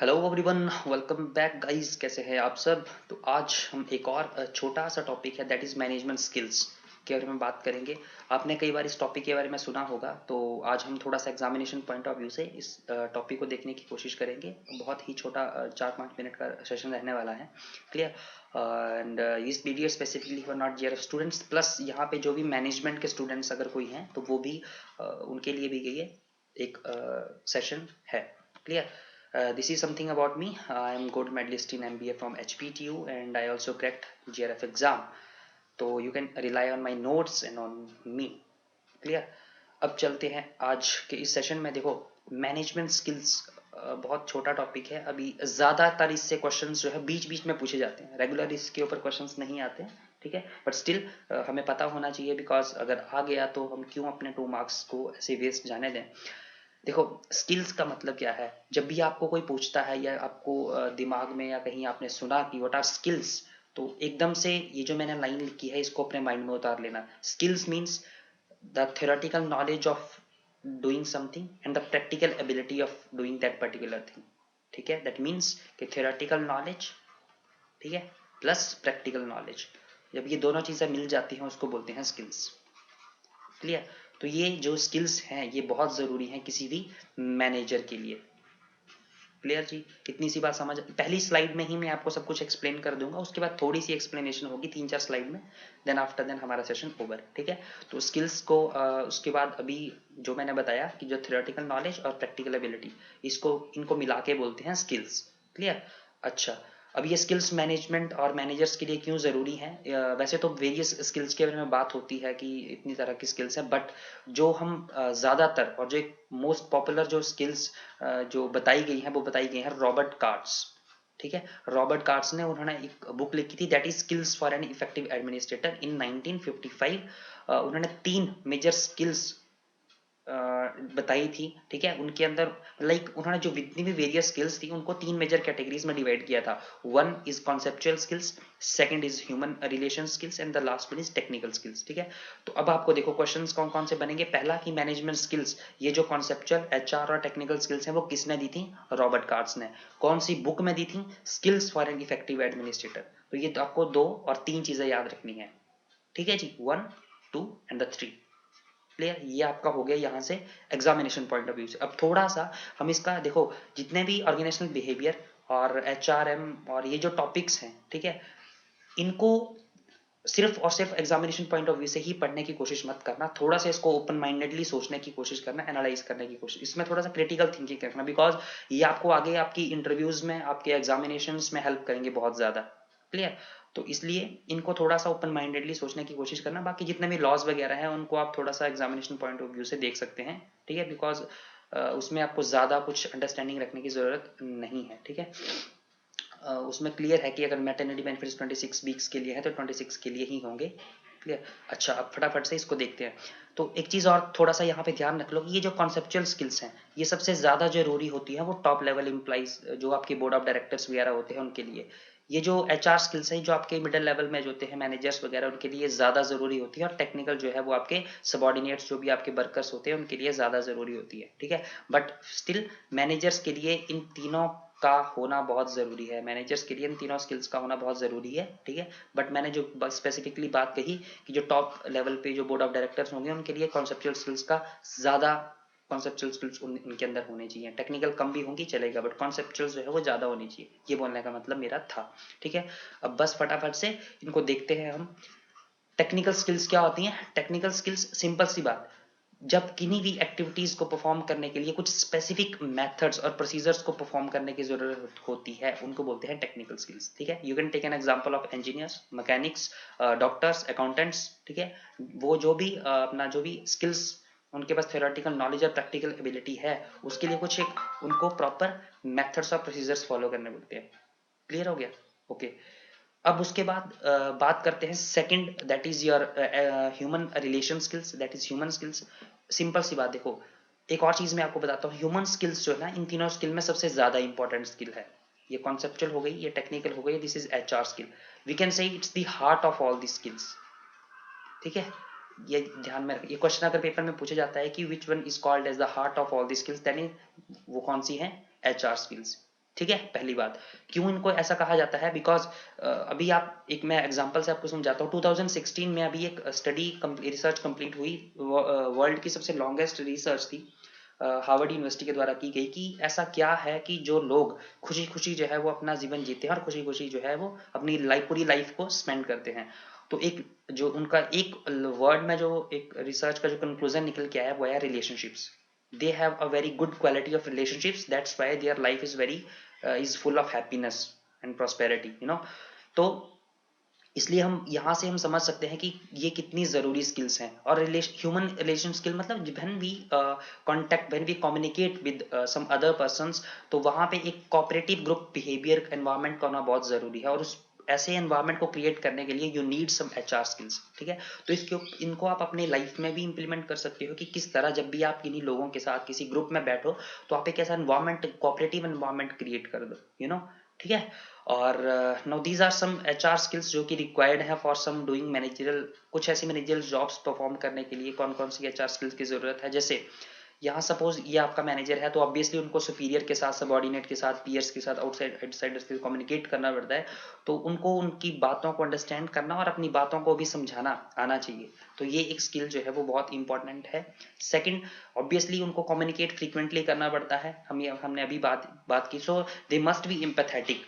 Hello everyone, welcome back guys. कैसे हैं आप सब? तो आज हम एक और छोटा सा टॉपिक है दैट इज़ मैनेजमेंट स्किल्स के बारे में बात करेंगे। आपने कई बार इस टॉपिक के बारे में सुना होगा, तो आज हम थोड़ा सा एग्जामिनेशन पॉइंट ऑफ व्यू से इस टॉपिक को देखने की कोशिश करेंगे। बहुत ही छोटा 4-5 मिनट का सेशन रहने वाला है। क्लियर? एंड इस video specifically for not GR students, plus यहाँ पे जो भी मैनेजमेंट के स्टूडेंट्स अगर कोई हैं तो वो भी उनके लिए भी ये एक सेशन है। Clear? This is something about me. I am gold medalist in MBA from HPTU and I also cracked GRF exam. तो you can rely on my notes and on me. Clear? अब चलते हैं आज के इस session में। देखो, management skills बहुत छोटा टॉपिक है। अभी ज़्यादातर इससे क्वेश्चंस जो है बीच बीच में पूछे जाते हैं, रेगुलर इसके ऊपर क्वेश्चंस नहीं आते हैं। ठीक है, बट स्टिल हमें पता होना चाहिए, बिकॉज अगर आ गया तो हम क्यों अपने 2 मार्क्स को ऐसे वेस्ट जाने दें। देखो, स्किल्स का मतलब क्या है? जब भी आपको कोई पूछता है या आपको दिमाग में या कहीं आपने सुना कि व्हाट आर स्किल्स, तो एकदम से ये जो मैंने लाइन लिखी है इसको अपने माइंड में उतार लेना। Skills means the theoretical knowledge of doing something and the practical ability of doing that particular thing। ठीक है, दैट मीन्स कि theoretical knowledge, ठीक है, प्लस प्रैक्टिकल नॉलेज, जब ये दोनों चीज़ें मिल जाती हैं उसको बोलते हैं स्किल्स। क्लियर? तो ये जो स्किल्स हैं ये बहुत ज़रूरी हैं किसी भी मैनेजर के लिए। क्लियर जी? इतनी सी बात समझ, पहली स्लाइड में ही मैं आपको सब कुछ एक्सप्लेन कर दूंगा, उसके बाद थोड़ी सी एक्सप्लेनेशन होगी 3-4 स्लाइड में, देन आफ्टर देन हमारा सेशन ओवर। ठीक है, तो स्किल्स को उसके बाद अभी जो मैंने बताया कि जो थ्योरेटिकल नॉलेज और प्रैक्टिकल एबिलिटी, इसको इनको मिला के बोलते हैं स्किल्स। क्लियर? अच्छा, अब ये स्किल्स मैनेजमेंट और मैनेजर्स के लिए क्यों ज़रूरी हैं? वैसे तो वेरियस स्किल्स के बारे में बात होती है कि इतनी तरह की स्किल्स हैं, बट जो हम ज़्यादातर और जो एक मोस्ट पॉपुलर जो स्किल्स जो बताई गई हैं वो बताई गई हैं रॉबर्ट कार्ड्स। ठीक है, रॉबर्ट कार्ड्स ने उन्होंने एक बुक लिखी थी that is skills for an effective administrator in 1955। उन्होंने 3 मेजर स्किल्स बताई थी। ठीक है, उनके अंदर लाइक उन्होंने जो जितनी भी वेरियस स्किल्स थी उनको 3 मेजर कैटेगरीज में डिवाइड किया था। One is conceptual skills, second is human relation skills and the last one is technical skills. ठीक है, तो अब आपको देखो क्वेश्चंस कौन कौन से बनेंगे। पहला कि मैनेजमेंट स्किल्स, ये जो कॉन्सेप्चुअल, एचआर और टेक्निकल स्किल्स हैं वो किसने दी थी? रॉबर्ट कार्ड्स ने। कौन सी बुक में दी थी? Skills for an effective administrator. तो ये तो आपको 2 और 3 चीजें याद रखनी है। ठीक है जी, 1, 2 एंड द 3। क्लियर? ये आपका हो गया यहाँ से एग्जामिनेशन पॉइंट ऑफ व्यू से। अब थोड़ा सा हम इसका देखो, जितने भी ऑर्गेनाइजेशनल बिहेवियर और एचआरएम और ये जो टॉपिक्स हैं, ठीक है, इनको सिर्फ और सिर्फ एग्जामिनेशन पॉइंट ऑफ व्यू से ही पढ़ने की कोशिश मत करना। थोड़ा सा इसको ओपन माइंडेडली सोचने की कोशिश करना, एनालाइज करने की कोशिश, इसमें थोड़ा सा क्रिटिकल थिंकिंग करना, बिकॉज ये आपको आगे आपकी इंटरव्यूज में, आपके एग्जामिनेशन में हेल्प करेंगे बहुत ज्यादा। क्लियर? तो इसलिए इनको थोड़ा सा ओपन माइंडेडली सोचने की कोशिश करना। बाकी जितने भी लॉज वगैरह हैं उनको आप थोड़ा सा एग्जामिनेशन पॉइंट ऑफ व्यू से देख सकते हैं। ठीक है, बिकॉज उसमें आपको ज़्यादा कुछ अंडरस्टैंडिंग रखने की ज़रूरत नहीं है। ठीक है, उसमें क्लियर है कि अगर मैटरनिटी बेनिफिट्स 26 वीक्स के लिए है तो 26 के लिए ही होंगे। क्लियर? अच्छा, अब फटाफट से इसको देखते हैं। तो एक चीज़ और थोड़ा सा यहाँ पे ध्यान रख लो कि ये जो कॉन्सेप्चुअल स्किल्स हैं ये सबसे ज़्यादा जरूरी होती है वो टॉप लेवल एम्प्लॉइज जो आपके बोर्ड ऑफ डायरेक्टर्स वगैरह होते हैं उनके लिए। ये जो एचआर स्किल्स हैं जो आपके मिडिल लेवल में जो होते हैं मैनेजर्स वगैरह उनके लिए ज़्यादा ज़रूरी होती है, और टेक्निकल जो है वो आपके सबॉर्डिनेट्स जो भी आपके वर्कर्स होते हैं उनके लिए ज़्यादा ज़रूरी होती है। ठीक है, बट स्टिल मैनेजर्स के लिए इन तीनों का होना बहुत ज़रूरी है। मैनेजर्स के लिए इन तीनों स्किल्स का होना बहुत ज़रूरी है। ठीक है, बट मैंने जो स्पेसिफिकली बात कही कि जो टॉप लेवल पे जो बोर्ड ऑफ डायरेक्टर्स होंगे उनके लिए कॉन्सेप्चुअल स्किल्स का ज़्यादा, कॉन्सेप्चुअल स्किल्स उनके अंदर होने चाहिए। टेक्निकल कम भी होंगी चलेगा, बट कॉन्सेप्चुअल जो है वो ज़्यादा होनी चाहिए। ये बोलने का मतलब मेरा था। ठीक है, अब बस फटाफट से इनको देखते हैं हम। टेक्निकल स्किल्स क्या होती हैं? टेक्निकल स्किल्स सिंपल सी बात, जब किन्हीं भी एक्टिविटीज को परफॉर्म करने के लिए कुछ स्पेसिफिक मेथड्स और प्रोसीजर्स को परफॉर्म करने की जरूरत होती है उनको बोलते हैं टेक्निकल स्किल्स। ठीक है, you can take an example of engineers, mechanics, doctors, accountants. ठीक है, वो जो भी अपना जो भी स्किल्स उनके पास थ्योरेटिकल नॉलेज और प्रैक्टिकल एबिलिटी है उसके लिए कुछ एक उनको प्रॉपर मेथड्स और प्रोसीजर्स फॉलो करने पड़ते हैं। क्लियर हो गया? ओके, अब उसके बाद बात करते हैं second, that is your human relation skills, that is human skills. Simple सी बात देखो, एक और चीज मैं आपको बताता हूँ, ह्यूमन स्किल्स जो है ना इन तीनों स्किल में सबसे ज्यादा इंपॉर्टेंट स्किल है। ये कॉन्सेप्चुअल हो गई, ये टेक्निकल हो गई, this is HR skill. We can say it's the heart of all the skills. ठीक है, ये ध्यान में, ये क्वेश्चन अगर पेपर में पूछा जाता है कि which one is called as the heart of all the skills, then वो कौन सी है? HR skills. ठीक है, पहली बात। क्यों इनको ऐसा कहा जाता है? बिकॉज अभी आप एक, मैं एग्जांपल से आपको समझाता हूँ। 2016 में अभी एक स्टडी रिसर्च कंप्लीट हुई, वर्ल्ड की सबसे लॉन्गेस्ट रिसर्च थी, हार्वर्ड यूनिवर्सिटी के द्वारा की गई, कि ऐसा क्या है कि जो लोग खुशी खुशी जो है वो अपना जीवन जीते हैं और खुशी खुशी जो है वो अपनी लाइफ, पूरी लाइफ को स्पेंड करते हैं। तो एक जो उनका एक वर्ड में जो एक रिसर्च का जो कंक्लूजन निकल के आया वो है relationships. they have a very good quality of relationships, that's why their life is very is full of happiness and prosperity, you know। तो इसलिए हम यहाँ से हम समझ सकते हैं कि ये कितनी जरूरी स्किल्स हैं। और ह्यूमन रिलेशन स्किल मतलब when we contact, when we communicate with some other persons, तो वहाँ पे एक कोऑपरेटिव ग्रुप बिहेवियर एनवायरनमेंट करना बहुत जरूरी है। और उस ऐसे एनवायरनमेंट को क्रिएट करने के लिए you need some HR skills, ठीक है। तो इसके इनको आप अपने लाइफ में भी इंप्लीमेंट कर सकते हो कि किस तरह जब भी आप किन्हीं लोगों के साथ किसी ग्रुप में बैठो तो आप एक ऐसा एनवायरनमेंट, कोऑपरेटिव एनवायरनमेंट क्रिएट कर दो, यू नो, ठीक है। और now these are some HR skills जो कि रिक्वायर्ड है फॉर सम डूइंग मैनेजरल, कुछ ऐसी मैनेजरल जॉब्स परफॉर्म करने के लिए कौन कौन सी एचआर स्किल्स की जरूरत है। जैसे यहाँ सपोज ये आपका मैनेजर है, तो ऑब्वियसली उनको सुपीरियर के साथ, सबॉर्डिनेट के साथ, पीयर्स के साथ, आउटसाइडर्स के साथ कम्युनिकेट करना पड़ता है। तो उनको उनकी बातों को अंडरस्टैंड करना और अपनी बातों को भी समझाना आना चाहिए। तो ये एक स्किल जो है वो बहुत इंपॉर्टेंट है। सेकंड, ऑब्वियसली उनको कम्युनिकेट फ्रीक्वेंटली करना पड़ता है, हमने अभी बात की। So they must be empathetic,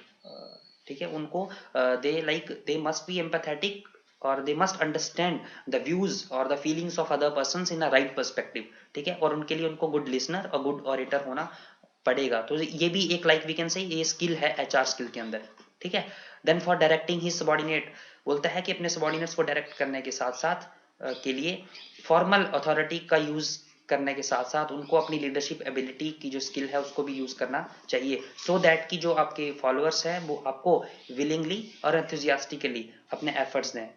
ठीक है। उनको दे मस्ट बी एम्पैथेटिक और they must understand the views और the feelings of other persons in a right perspective, ठीक है। और उनके लिए उनको गुड लिसनर और गुड ऑरेटर होना पड़ेगा। तो ये भी एक, लाइक वी कैन से, ये स्किल है एचआर स्किल के अंदर, ठीक है। Then for directing his subordinate, बोलता है कि अपने सबॉर्डिनेट्स को डायरेक्ट करने के साथ साथ के लिए फॉर्मल अथॉरिटी का यूज करने के साथ साथ उनको अपनी लीडरशिप एबिलिटी की जो स्किल है उसको भी यूज करना चाहिए, सो दैट कि जो आपके फॉलोअर्स हैं वो आपको विलिंगली और एंथुजियास्टिकली अपने एफर्ट्स दें,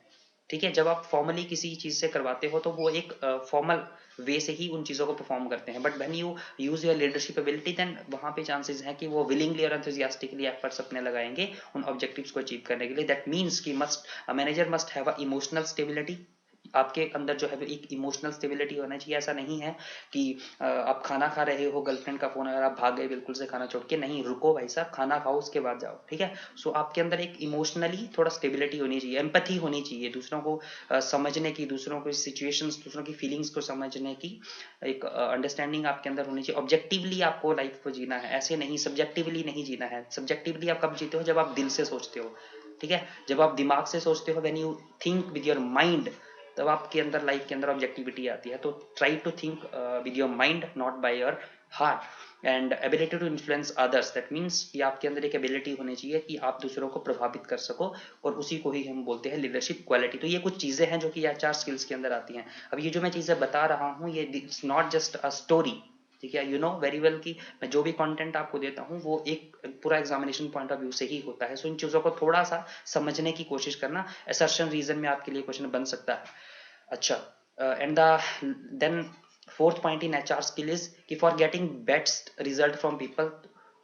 ठीक है। जब आप फॉर्मली किसी चीज से करवाते हो तो वो एक फॉर्मल वे से ही उन चीजों को परफॉर्म करते हैं, but when you use your leadership ability then वहां पे चांसेस हैं कि वो विलिंगली और एंथुजियास्टिकली एफर्ट्स अपने लगाएंगे उन ऑब्जेक्टिव्स को अचीव करने के लिए। दैट मीन्स कि must manager must have a emotional stability, आपके अंदर जो है एक इमोशनल स्टेबिलिटी होना चाहिए। ऐसा नहीं है कि आप खाना खा रहे हो, गर्लफ्रेंड का फोन आया, आप भाग गए बिल्कुल से खाना छोड़ के, नहीं, रुको भाई साहब, खाना खाओ उसके बाद जाओ, ठीक है। सो आपके अंदर एक इमोशनली थोड़ा स्टेबिलिटी होनी चाहिए, एम्पैथी होनी चाहिए, दूसरों को समझने की, दूसरों को सिचुएशंस, दूसरों की फीलिंग्स को समझने की एक अंडरस्टैंडिंग आपके अंदर होनी चाहिए। ऑब्जेक्टिवली आपको लाइफ को जीना है, ऐसे नहीं सब्जेक्टिवली नहीं जीना है। सब्जेक्टिवली आप कब जीते हो? जब आप दिल से सोचते हो, ठीक है। जब आप दिमाग से सोचते हो, when you think with your mind, तब आपके अंदर, लाइफ के अंदर ऑब्जेक्टिविटी आती है। तो try to think with your mind, not by your heart. And ability to influence others, that means कि आपके अंदर एक एबिलिटी होनी चाहिए कि आप दूसरों को प्रभावित कर सको, और उसी को ही हम बोलते हैं लीडरशिप क्वालिटी। तो ये कुछ चीजें हैं जो कि एचआर स्किल्स के अंदर आती हैं। अब ये जो मैं चीजें बता रहा हूँ, ये it's not just a story, ठीक है। यू नो वेरी वेल कि मैं जो भी कंटेंट आपको देता हूँ वो एक पूरा एग्जामिनेशन पॉइंट ऑफ व्यू से ही होता है। सो इन चीजों को थोड़ा सा समझने की कोशिश करना, असर्शन रीजन में आपके लिए क्वेश्चन बन सकता है। अच्छा, and then fourth point in HR skill is कि for getting best result from people,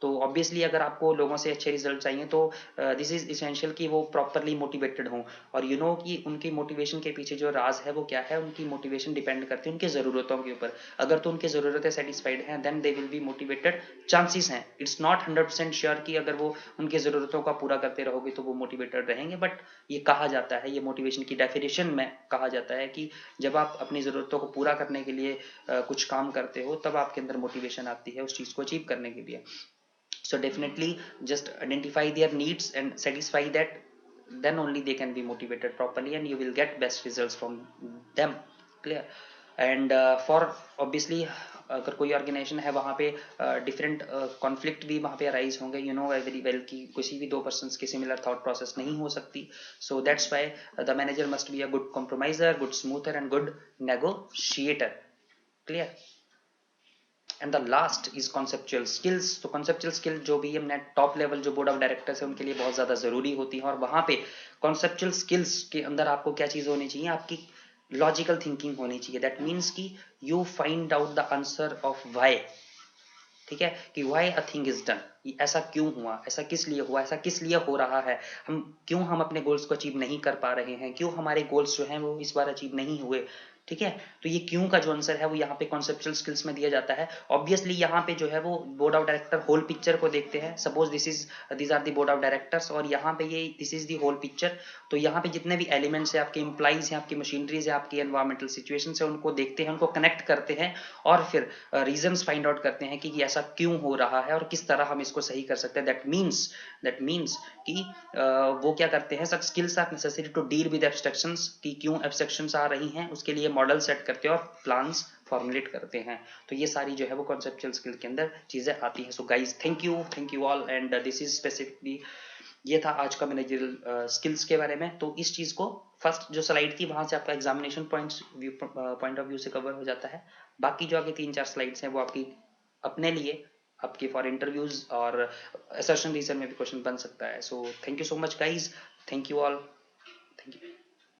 तो ऑब्वियसली अगर आपको लोगों से अच्छे रिजल्ट चाहिए तो दिस इज इसेंशियल कि वो प्रॉपरली मोटिवेटेड हों। और यू नो कि उनकी मोटिवेशन के पीछे जो राज है वो क्या है, उनकी मोटिवेशन डिपेंड करती है उनकी ज़रूरतों के ऊपर। अगर तो उनकी ज़रूरतें सेटिस्फाइड हैं then they will be motivated, chances हैं, इट्स नॉट 100% श्योर कि अगर वो उनकी ज़रूरतों का पूरा करते रहोगे तो वो मोटिवेटेड रहेंगे, बट ये कहा जाता है, ये मोटिवेशन की डेफिनेशन में कहा जाता है कि जब आप अपनी ज़रूरतों को पूरा करने के लिए कुछ काम करते हो तब आपके अंदर मोटिवेशन आती है उस चीज़ को अचीव करने के लिए। So definitely just identify their needs and satisfy that, then only they can be motivated properly and you will get best results from them, clear। and for obviously अगर कोई ऑर्गेनाइजेशन है वहाँ पे डिफरेंट कॉन्फ्लिक्ट भी वहाँ पे arise होंगे, you know very well कि किसी भी दो पर्सन्स की सिमिलर थॉट प्रोसेस नहीं हो सकती। So that's why the manager must be a good compromiser, good smoother and good negotiator, clear. And the last is conceptual skills. तो कॉन्सेप्चुअल स्किल जो भी हमने टॉप लेवल जो बोर्ड ऑफ डायरेक्टर्स है उनके लिए बहुत ज्यादा जरूरी होती है। और वहां पे कॉन्सेप्चुअल स्किल्स के अंदर आपको क्या चीज होनी चाहिए, आपकी लॉजिकल थिंकिंग होनी चाहिए। दैट मीन्स कि you find out the answer of why, ठीक है, कि why a thing is done, ऐसा क्यों हुआ, ऐसा किस लिए हुआ, ऐसा किस लिए हो रहा है, हम क्यों हम अपने गोल्स को अचीव नहीं कर पा रहे हैं, क्यों हमारे गोल्स जो हैं वो इस बार अचीव नहीं हुए, ठीक है। तो ये क्यों का जो आंसर है वो यहाँ पे कॉन्सेप्चुअल स्किल्स में दिया जाता है। ऑब्वियसली यहाँ पे जो है वो board of director whole picture को देखते हैं। Suppose this are the board of directors और यहाँ पे ये this is the whole picture. तो यहाँ पे जितने भी एलिमेंट्स है, आपके एम्प्लॉइज हैं, आपकी मशीनरीज है, आपकी एनवायरमेंटल सिचुएशन है, उनको देखते हैं, उनको कनेक्ट करते हैं और फिर रीजंस फाइंड आउट करते हैं कि ऐसा क्यों हो रहा है और किस तरह हम इसको सही कर सकते हैं। दैट मीन्स कि वो क्या करते हैं, such skills are necessary to deal with abstractions, कि क्यों एब्स्ट्रैक्शंस आ रही हैं उसके लिए मॉडल सेट करते हैं और प्लान्स फॉर्मुलेट करते हैं। तो ये सारी जो है वो कॉन्सेप्चुअल स्किल के अंदर चीजें आती हैं। So guys thank you all and this is specifically, ये था आज का मैनेजरियल स्किल्स के बारे में। तो इस चीज को फर्स्ट जो स्लाइड थी वहां से आपका एग्जामिनेशन पॉइंट ऑफ व्यू से कवर हो जाता है। बाकी जो आगे 3-4 स्लाइड्स हैं वो आपकी अपने लिए, आपके फॉर इंटरव्यूज और असर्शन रीजन में भी क्वेश्चन बन सकता है। So thank you so much guys, thank you all, thank you.